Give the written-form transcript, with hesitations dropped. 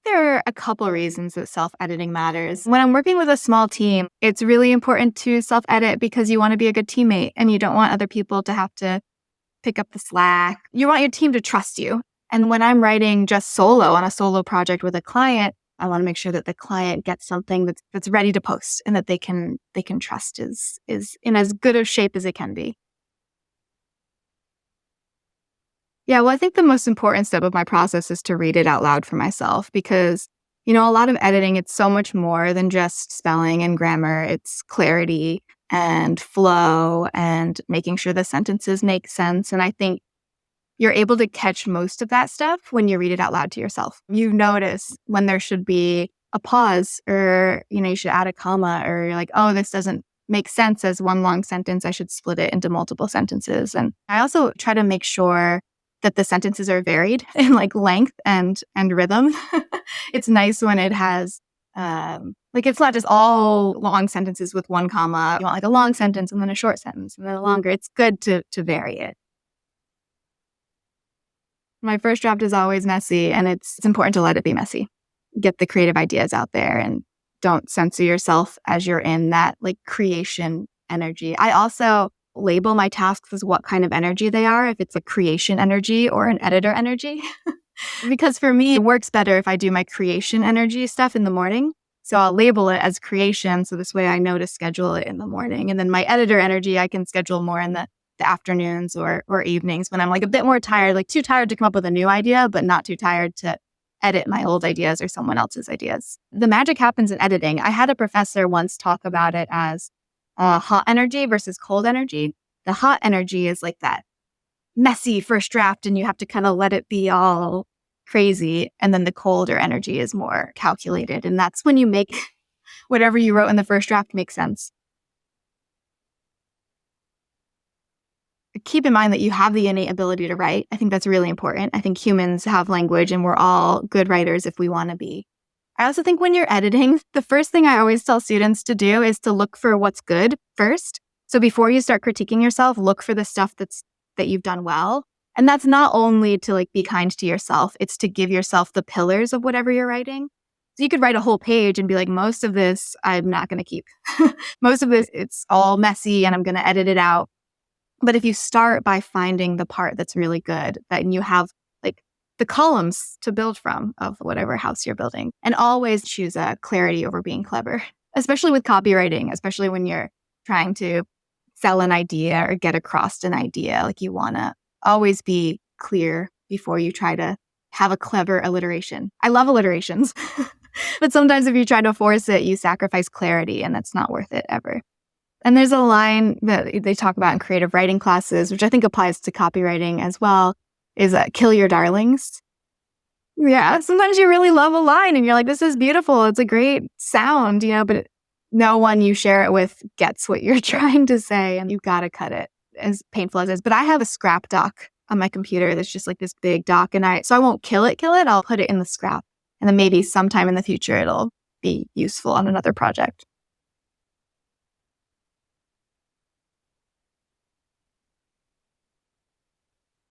there are a couple reasons that self-editing matters. When I'm working with a small team, it's really important to self-edit because you want to be a good teammate and you don't want other people to have to pick up the slack. You want your team to trust you. And when I'm writing just solo on a solo project with a client, I want to make sure that the client gets something that's ready to post and that they can trust is in as good a shape as it can be. Yeah, well, I think the most important step of my process is to read it out loud for myself because, a lot of editing, it's so much more than just spelling and grammar. It's clarity and flow and making sure the sentences make sense. And I think you're able to catch most of that stuff when you read it out loud to yourself. You notice when there should be a pause or, you should add a comma or you're like, oh, this doesn't make sense as one long sentence. I should split it into multiple sentences. And I also try to make sure that the sentences are varied in like length and rhythm. It's nice when it has it's not just all long sentences with one comma. You want like a long sentence and then a short sentence and then a longer. It's good to vary it. My first draft is always messy, and it's important to let it be messy. Get the creative ideas out there and don't censor yourself as you're in that like creation energy. I also label my tasks as what kind of energy they are, if it's a creation energy or an editor energy. Because for me, it works better if I do my creation energy stuff in the morning. So I'll label it as creation. So this way I know to schedule it in the morning. And then my editor energy, I can schedule more in the afternoons or evenings when I'm like a bit more tired, like too tired to come up with a new idea, but not too tired to edit my old ideas or someone else's ideas. The magic happens in editing. I had a professor once talk about it as hot energy versus cold energy. The hot energy is like that messy first draft and you have to kind of let it be all crazy. And then the colder energy is more calculated. And that's when you make whatever you wrote in the first draft make sense. Keep in mind that you have the innate ability to write. I think that's really important. I think humans have language and we're all good writers if we want to be. I also think when you're editing, the first thing I always tell students to do is to look for what's good first. So before you start critiquing yourself, look for the stuff that you've done well. And that's not only to like be kind to yourself, it's to give yourself the pillars of whatever you're writing. So you could write a whole page and be like, most of this I'm not going to keep. Most of this, it's all messy and I'm going to edit it out. But if you start by finding the part that's really good, then you have like the columns to build from of whatever house you're building. And always choose clarity over being clever, especially with copywriting, especially when you're trying to sell an idea or get across an idea. Like you want to always be clear before you try to have a clever alliteration. I love alliterations, but sometimes if you try to force it, you sacrifice clarity and that's not worth it ever. And there's a line that they talk about in creative writing classes, which I think applies to copywriting as well, is kill your darlings. Yeah, sometimes you really love a line and you're like, this is beautiful. It's a great sound, but no one you share it with gets what you're trying to say and you've got to cut it, as painful as it is. But I have a scrap doc on my computer that's just like this big doc so I won't kill it. I'll put it in the scrap. And then maybe sometime in the future, it'll be useful on another project.